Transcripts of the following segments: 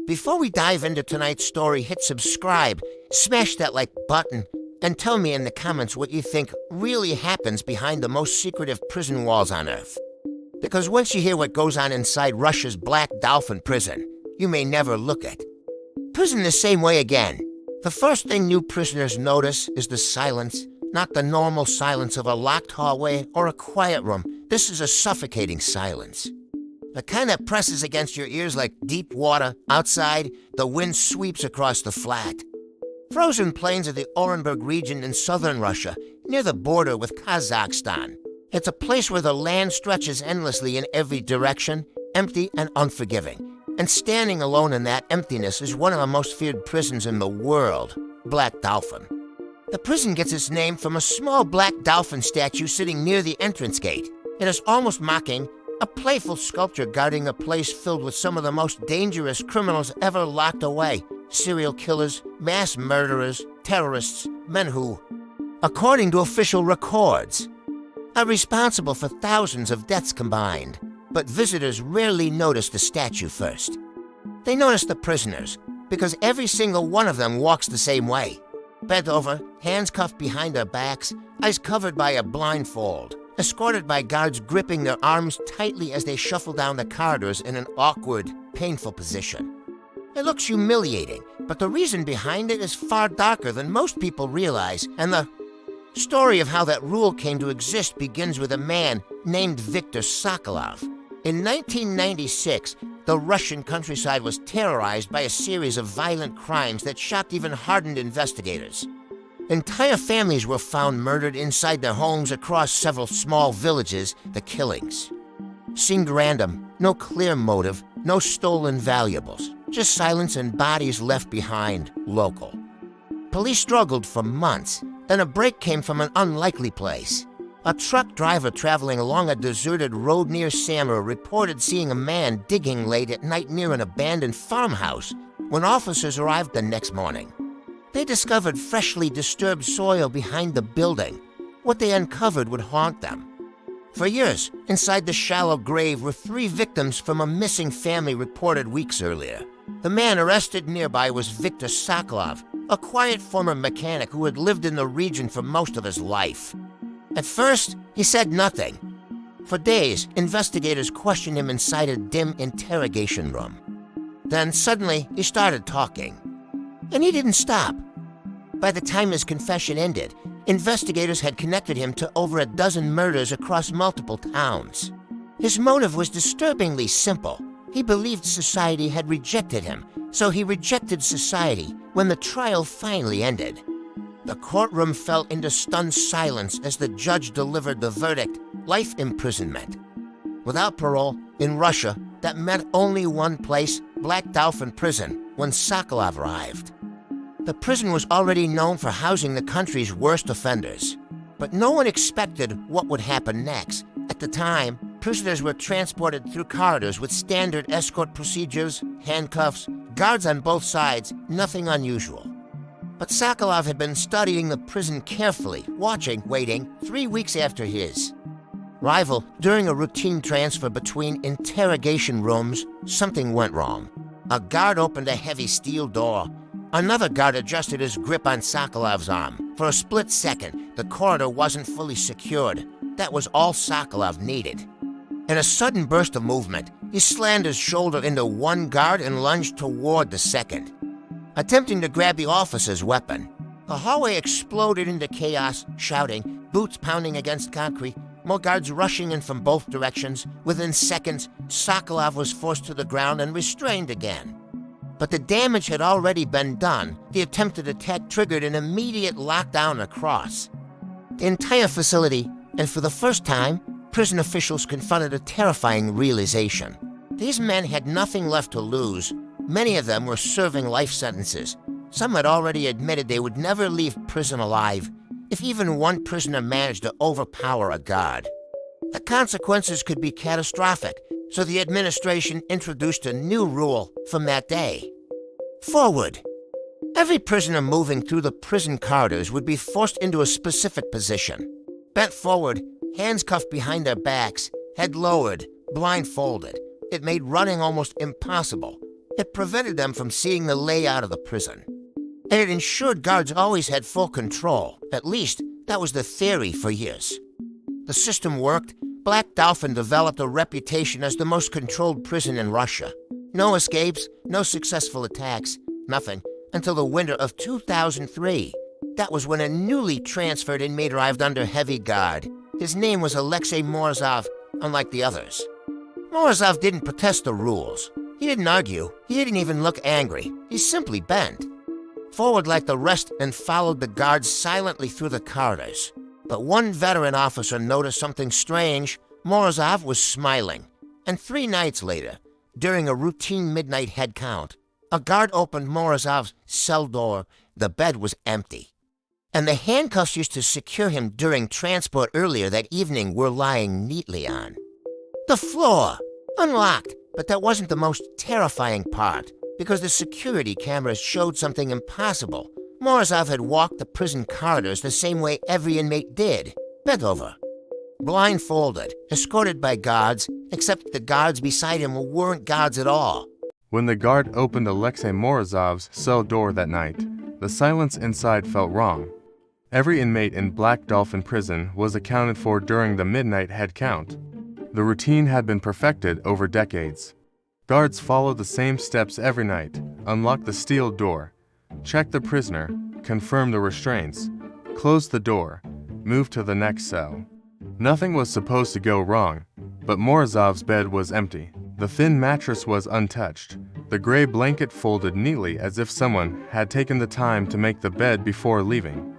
Before we dive into tonight's story, hit subscribe, smash that like button, and tell me in the comments what you think really happens behind the most secretive prison walls on Earth. Because once you hear what goes on inside Russia's Black Dolphin prison, you may never look at prison the same way again. The first thing new prisoners notice is the silence, not the normal silence of a locked hallway or a quiet room. This is a suffocating silence. The kind that presses against your ears like deep water. Outside, the wind sweeps across the flat. Frozen plains of the Orenburg region in southern Russia, near the border with Kazakhstan. It's a place where the land stretches endlessly in every direction, empty and unforgiving. And standing alone in that emptiness is one of the most feared prisons in the world, Black Dolphin. The prison gets its name from a small black dolphin statue sitting near the entrance gate. It is almost mocking, a playful sculpture guarding a place filled with some of the most dangerous criminals ever locked away. Serial killers, mass murderers, terrorists, men who, according to official records, are responsible for thousands of deaths combined. But visitors rarely notice the statue first. They notice the prisoners, because every single one of them walks the same way. Bent over, hands cuffed behind their backs, eyes covered by a blindfold, escorted by guards gripping their arms tightly as they shuffle down the corridors in an awkward, painful position. It looks humiliating, but the reason behind it is far darker than most people realize, and the story of how that rule came to exist begins with a man named Viktor Sokolov. In 1996, the Russian countryside was terrorized by a series of violent crimes that shocked even hardened investigators. Entire families were found murdered inside their homes across several small villages. The killings seemed random, no clear motive, no stolen valuables, just silence and bodies left behind, local. Police struggled for months, then a break came from an unlikely place. A truck driver traveling along a deserted road near Samara reported seeing a man digging late at night near an abandoned farmhouse. When officers arrived the next morning, they discovered freshly disturbed soil behind the building. What they uncovered would haunt them. For years, inside the shallow grave were 3 victims from a missing family reported weeks earlier. The man arrested nearby was Viktor Sokolov, a quiet former mechanic who had lived in the region for most of his life. At first, he said nothing. For days, investigators questioned him inside a dim interrogation room. Then suddenly, he started talking. And he didn't stop. By the time his confession ended, investigators had connected him to over a dozen murders across multiple towns. His motive was disturbingly simple. He believed society had rejected him, so he rejected society when the trial finally ended. The courtroom fell into stunned silence as the judge delivered the verdict: life imprisonment. Without parole, in Russia, that meant only one place, Black Dolphin prison, when Sokolov arrived. The prison was already known for housing the country's worst offenders. But no one expected what would happen next. At the time, prisoners were transported through corridors with standard escort procedures, handcuffs, guards on both sides, nothing unusual. But Sokolov had been studying the prison carefully, watching, waiting, 3 weeks after his arrival. During a routine transfer between interrogation rooms, something went wrong. A guard opened a heavy steel door. Another guard adjusted his grip on Sokolov's arm. For a split second, the corridor wasn't fully secured. That was all Sokolov needed. In a sudden burst of movement, he slammed his shoulder into one guard and lunged toward the second, attempting to grab the officer's weapon. The hallway exploded into chaos, shouting, boots pounding against concrete, more guards rushing in from both directions. Within seconds, Sokolov was forced to the ground and restrained again. But the damage had already been done. The attempted attack triggered an immediate lockdown across the entire facility, and for the first time, prison officials confronted a terrifying realization. These men had nothing left to lose. Many of them were serving life sentences. Some had already admitted they would never leave prison alive, if even one prisoner managed to overpower a guard. The consequences could be catastrophic, so the administration introduced a new rule from that day. Forward. Every prisoner moving through the prison corridors would be forced into a specific position. Bent forward, hands cuffed behind their backs, head lowered, blindfolded. It made running almost impossible. It prevented them from seeing the layout of the prison. And it ensured guards always had full control. At least, that was the theory for years. The system worked. Black Dolphin developed a reputation as the most controlled prison in Russia. No escapes, no successful attacks, nothing, until the winter of 2003. That was when a newly transferred inmate arrived under heavy guard. His name was Alexei Morozov, unlike the others. Morozov didn't protest the rules. He didn't argue. He didn't even look angry. He simply bent forward like the rest and followed the guards silently through the corridors. But one veteran officer noticed something strange. Morozov was smiling. And 3 nights later, during a routine midnight head count, a guard opened Morozov's cell door. The bed was empty. And the handcuffs used to secure him during transport earlier that evening were lying neatly on the floor, unlocked. But that wasn't the most terrifying part, because the security cameras showed something impossible. Morozov had walked the prison corridors the same way every inmate did, bent over, blindfolded, escorted by guards, except the guards beside him weren't guards at all. When the guard opened Alexei Morozov's cell door that night, the silence inside felt wrong. Every inmate in Black Dolphin prison was accounted for during the midnight head count. The routine had been perfected over decades. Guards followed the same steps every night: unlock the steel door, check the prisoner, confirm the restraints, close the door, move to the next cell. Nothing was supposed to go wrong, but Morozov's bed was empty. The thin mattress was untouched, the gray blanket folded neatly as if someone had taken the time to make the bed before leaving.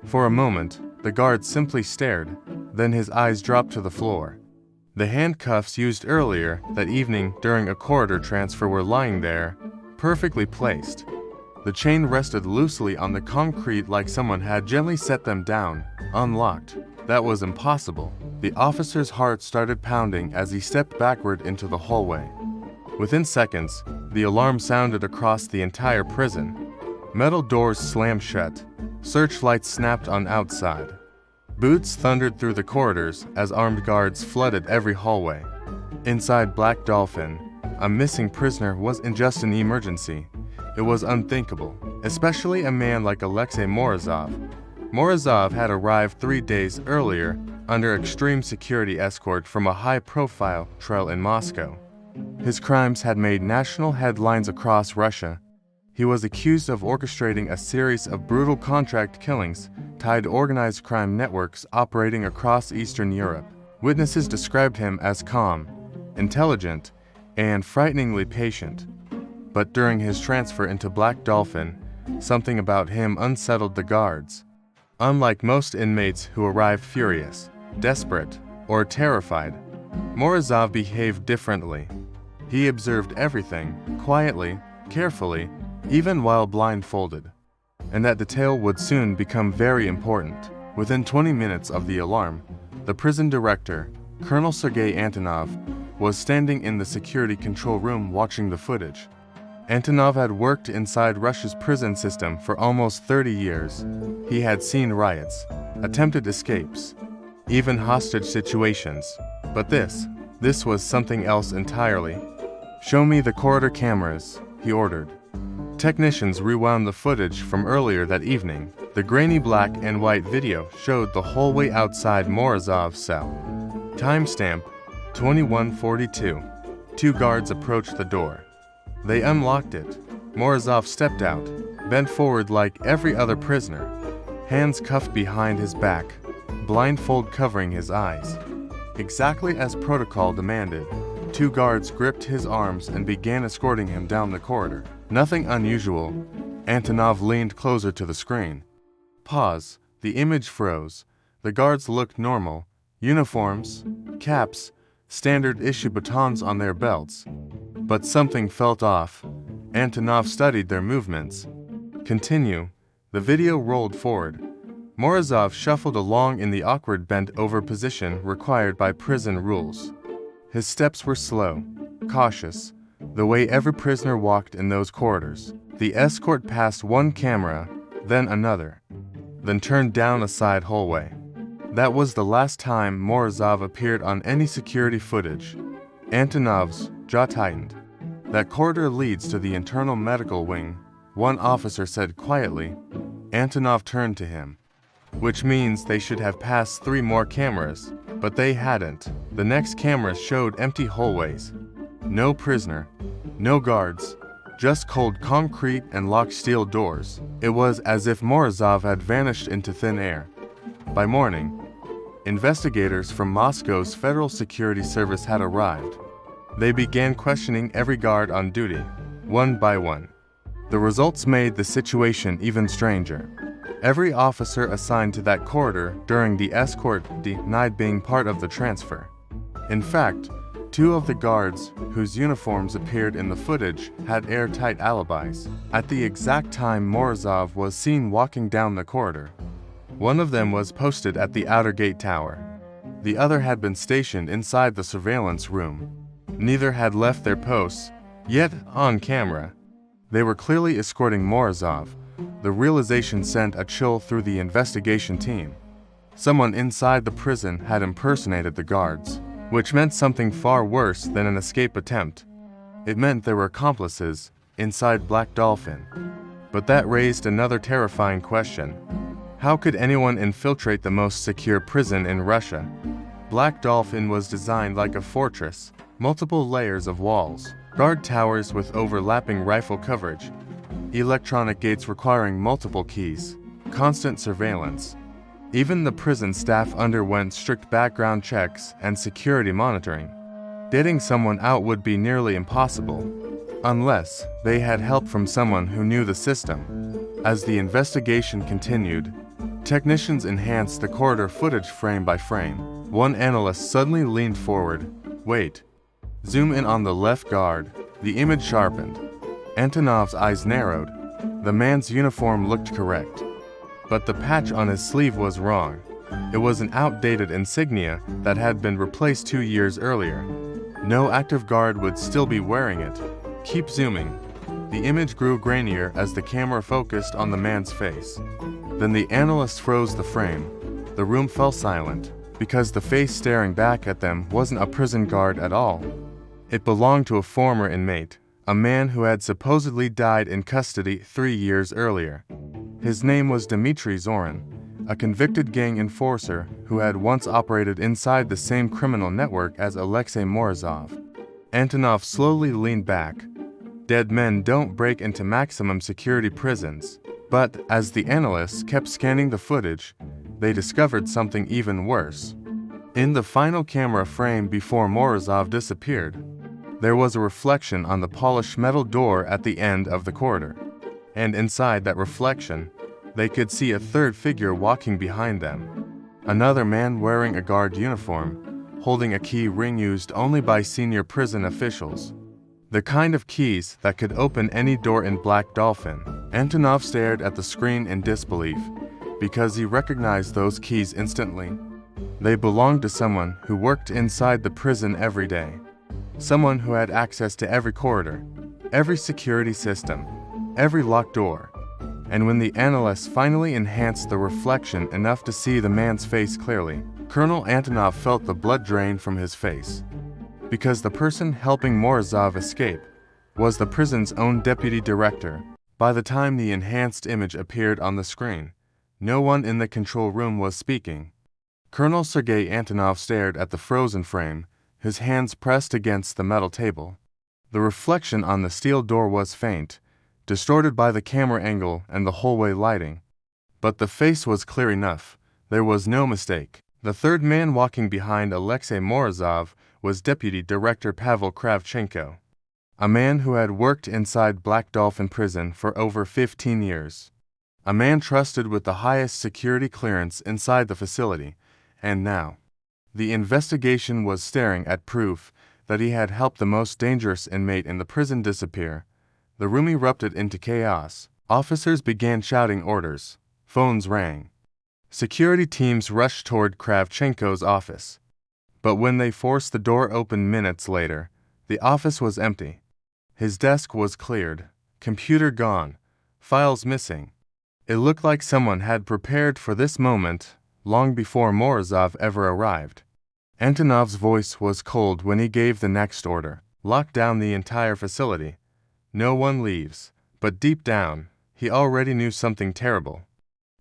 For a moment, the guard simply stared, then his eyes dropped to the floor. The handcuffs used earlier that evening during a corridor transfer were lying there, perfectly placed. The chain rested loosely on the concrete like someone had gently set them down, unlocked. That was impossible. The officer's heart started pounding as he stepped backward into the hallway. Within seconds, the alarm sounded across the entire prison. Metal doors slammed shut. Searchlights snapped on outside. Boots thundered through the corridors as armed guards flooded every hallway. Inside Black Dolphin, a missing prisoner wasn't just an emergency. It was unthinkable, especially a man like Alexei Morozov. Morozov had arrived 3 days earlier under extreme security escort from a high-profile trial in Moscow. His crimes had made national headlines across Russia. He was accused of orchestrating a series of brutal contract killings tied to organized crime networks operating across Eastern Europe. Witnesses described him as calm, intelligent, and frighteningly patient. But during his transfer into Black Dolphin, something about him unsettled the guards. Unlike most inmates who arrived furious, desperate, or terrified, Morozov behaved differently. He observed everything, quietly, carefully, even while blindfolded. And that detail would soon become very important. Within 20 minutes of the alarm, the prison director, Colonel Sergei Antonov, was standing in the security control room watching the footage. Antonov had worked inside Russia's prison system for almost 30 years. He had seen riots, attempted escapes, even hostage situations. But this was something else entirely. "Show me the corridor cameras," he ordered. Technicians rewound the footage from earlier that evening. The grainy black and white video showed the hallway outside Morozov's cell. Timestamp 21:42. 2 guards approached the door. They unlocked it. Morozov stepped out, bent forward like every other prisoner, hands cuffed behind his back, blindfold covering his eyes. Exactly as protocol demanded, 2 guards gripped his arms and began escorting him down the corridor. Nothing unusual. Antonov leaned closer to the screen. Pause. The image froze. The guards looked normal. Uniforms, caps, standard issue batons on their belts. But something felt off. Antonov studied their movements. Continue. The video rolled forward. Morozov shuffled along in the awkward bent-over position required by prison rules. His steps were slow, cautious, the way every prisoner walked in those corridors. The escort passed one camera, then another, then turned down a side hallway. That was the last time Morozov appeared on any security footage. Antonov's jaw tightened. "That corridor leads to the internal medical wing," one officer said quietly. Antonov turned to him. "Which means they should have passed 3 more cameras, but they hadn't." The next cameras showed empty hallways. No prisoner, no guards, just cold concrete and locked steel doors. It was as if Morozov had vanished into thin air. By morning, investigators from Moscow's Federal Security Service had arrived. They began questioning every guard on duty, one by one. The results made the situation even stranger. Every officer assigned to that corridor during the escort denied being part of the transfer. In fact, 2 of the guards, whose uniforms appeared in the footage, had airtight alibis. At the exact time Morozov was seen walking down the corridor. One of them was posted at the outer gate tower. The other had been stationed inside the surveillance room. Neither had left their posts, yet on camera. They were clearly escorting Morozov. The realization sent a chill through the investigation team. Someone inside the prison had impersonated the guards, which meant something far worse than an escape attempt. It meant there were accomplices inside Black Dolphin. But that raised another terrifying question. How could anyone infiltrate the most secure prison in Russia? Black Dolphin was designed like a fortress, multiple layers of walls, guard towers with overlapping rifle coverage, electronic gates requiring multiple keys, constant surveillance. Even the prison staff underwent strict background checks and security monitoring. Getting someone out would be nearly impossible, unless they had help from someone who knew the system. As the investigation continued, technicians enhanced the corridor footage frame by frame. One analyst suddenly leaned forward. "Wait. Zoom in on the left guard." The image sharpened. Antonov's eyes narrowed. The man's uniform looked correct. But the patch on his sleeve was wrong. It was an outdated insignia that had been replaced 2 years earlier. No active guard would still be wearing it. "Keep zooming." The image grew grainier as the camera focused on the man's face. Then the analyst froze the frame. The room fell silent, because the face staring back at them wasn't a prison guard at all. It belonged to a former inmate, a man who had supposedly died in custody 3 years earlier. His name was Dmitry Zorin, a convicted gang enforcer who had once operated inside the same criminal network as Alexei Morozov. Antonov slowly leaned back. Dead men don't break into maximum security prisons. But as the analysts kept scanning the footage, they discovered something even worse. In the final camera frame before Morozov disappeared, there was a reflection on the polished metal door at the end of the corridor. And inside that reflection, they could see a third figure walking behind them. Another man wearing a guard uniform, holding a key ring used only by senior prison officials. The kind of keys that could open any door in Black Dolphin. Antonov stared at the screen in disbelief, because he recognized those keys instantly. They belonged to someone who worked inside the prison every day. Someone who had access to every corridor, every security system, every locked door. And when the analysts finally enhanced the reflection enough to see the man's face clearly, Colonel Antonov felt the blood drain from his face. Because the person helping Morozov escape was the prison's own deputy director. By the time the enhanced image appeared on the screen, no one in the control room was speaking. Colonel Sergei Antonov stared at the frozen frame, his hands pressed against the metal table. The reflection on the steel door was faint, distorted by the camera angle and the hallway lighting. But the face was clear enough. There was no mistake. The third man walking behind Alexei Morozov was Deputy Director Pavel Kravchenko, a man who had worked inside Black Dolphin prison for over 15 years. A man trusted with the highest security clearance inside the facility, and now, the investigation was staring at proof that he had helped the most dangerous inmate in the prison disappear. The room erupted into chaos. Officers began shouting orders. Phones rang. Security teams rushed toward Kravchenko's office. But when they forced the door open minutes later, the office was empty. His desk was cleared, computer gone, files missing. It looked like someone had prepared for this moment long before Morozov ever arrived. Antonov's voice was cold when he gave the next order. locked down the entire facility. No one leaves. But deep down, he already knew something terrible.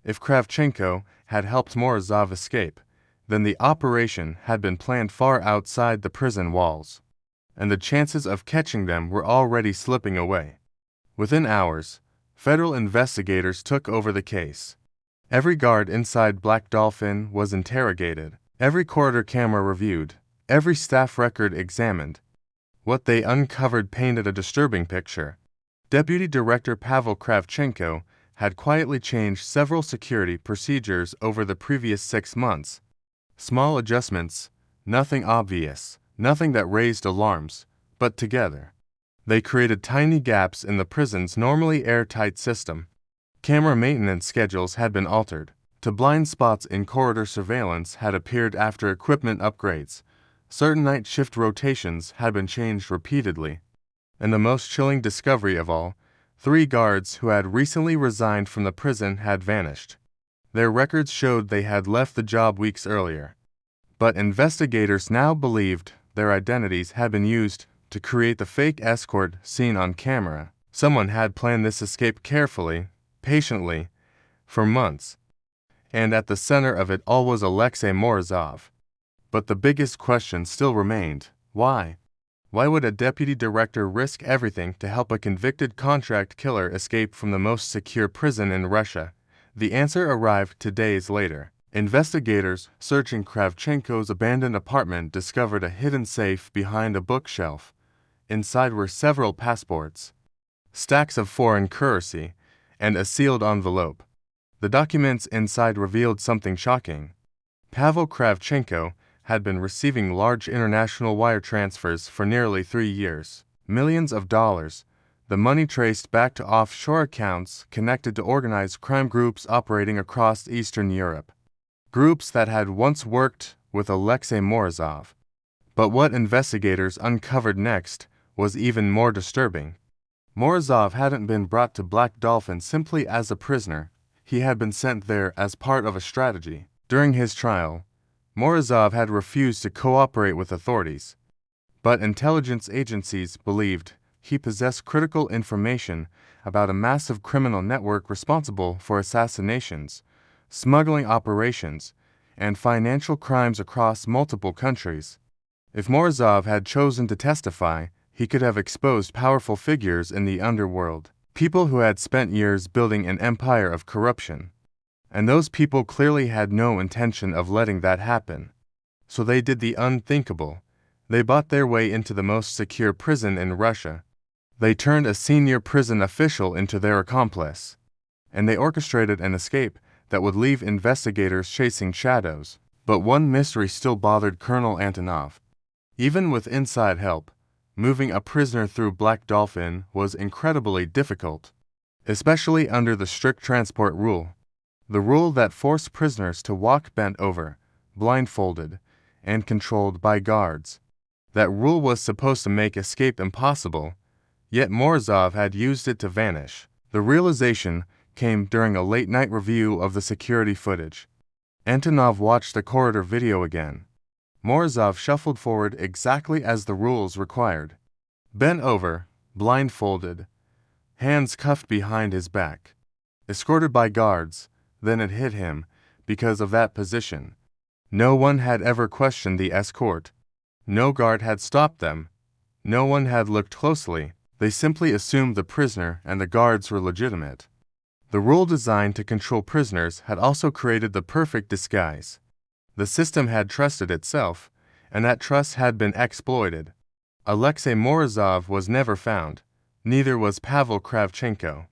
If Kravchenko had helped Morozov escape, then the operation had been planned far outside the prison walls, and the chances of catching them were already slipping away. Within hours, federal investigators took over the case. Every guard inside Black Dolphin was interrogated, every corridor camera reviewed, every staff record examined. What they uncovered painted a disturbing picture. Deputy Director Pavel Kravchenko had quietly changed several security procedures over the previous 6 months. Small adjustments, nothing obvious, nothing that raised alarms, but together, they created tiny gaps in the prison's normally airtight system. Camera maintenance schedules had been altered. Blind spots in corridor surveillance had appeared after equipment upgrades. Certain night shift rotations had been changed repeatedly. And the most chilling discovery of all, 3 guards who had recently resigned from the prison had vanished. Their records showed they had left the job weeks earlier. But investigators now believed their identities had been used to create the fake escort seen on camera. Someone had planned this escape carefully, patiently, for months. And at the center of it all was Alexei Morozov. But the biggest question still remained: why? Why would a deputy director risk everything to help a convicted contract killer escape from the most secure prison in Russia? The answer arrived 2 days later. Investigators searching Kravchenko's abandoned apartment discovered a hidden safe behind a bookshelf. Inside were several passports, stacks of foreign currency, and a sealed envelope. The documents inside revealed something shocking. Pavel Kravchenko had been receiving large international wire transfers for nearly 3 years. Millions of dollars. The money traced back to offshore accounts connected to organized crime groups operating across Eastern Europe. Groups that had once worked with Alexei Morozov. But what investigators uncovered next was even more disturbing. Morozov hadn't been brought to Black Dolphin simply as a prisoner. He had been sent there as part of a strategy. During his trial, Morozov had refused to cooperate with authorities. But intelligence agencies believed he possessed critical information about a massive criminal network responsible for assassinations, smuggling operations, and financial crimes across multiple countries. If Morozov had chosen to testify, he could have exposed powerful figures in the underworld, people who had spent years building an empire of corruption. And those people clearly had no intention of letting that happen. So they did the unthinkable. They bought their way into the most secure prison in Russia. They turned a senior prison official into their accomplice. And they orchestrated an escape that would leave investigators chasing shadows. But one mystery still bothered Colonel Antonov. Even with inside help, moving a prisoner through Black Dolphin was incredibly difficult, especially under the strict transport rule. The rule that forced prisoners to walk bent over, blindfolded, and controlled by guards. That rule was supposed to make escape impossible, yet Morozov had used it to vanish. The realization came during a late-night review of the security footage. Antonov watched the corridor video again. Morozov shuffled forward exactly as the rules required. Bent over, blindfolded, hands cuffed behind his back. Escorted by guards, then it hit him, because of that position. No one had ever questioned the escort. No guard had stopped them. No one had looked closely. They simply assumed the prisoner and the guards were legitimate. The rule designed to control prisoners had also created the perfect disguise. The system had trusted itself, and that trust had been exploited. Alexei Morozov was never found. Neither was Pavel Kravchenko.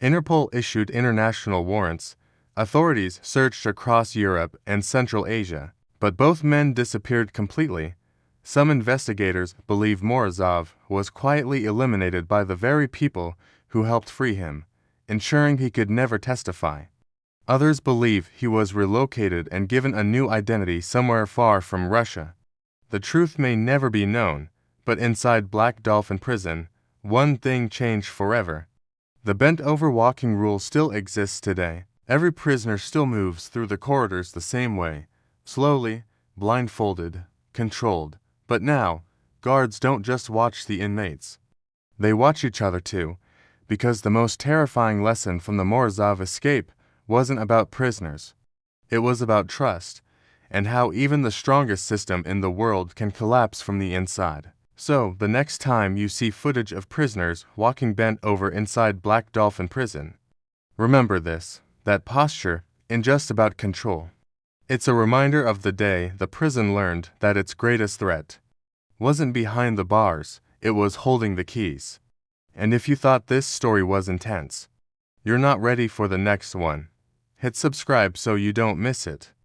Interpol issued international warrants. Authorities searched across Europe and Central Asia, but both men disappeared completely. Some investigators believe Morozov was quietly eliminated by the very people who helped free him, ensuring he could never testify. Others believe he was relocated and given a new identity somewhere far from Russia. The truth may never be known, but inside Black Dolphin prison, one thing changed forever. The bent-over walking rule still exists today. Every prisoner still moves through the corridors the same way, slowly, blindfolded, controlled. But now, guards don't just watch the inmates. They watch each other too, because the most terrifying lesson from the Morozov escape wasn't about prisoners. It was about trust, and how even the strongest system in the world can collapse from the inside. So, the next time you see footage of prisoners walking bent over inside Black Dolphin prison, remember this, that posture isn't just about control. It's a reminder of the day the prison learned that its greatest threat wasn't behind the bars, it was holding the keys. And if you thought this story was intense, you're not ready for the next one. Hit subscribe so you don't miss it.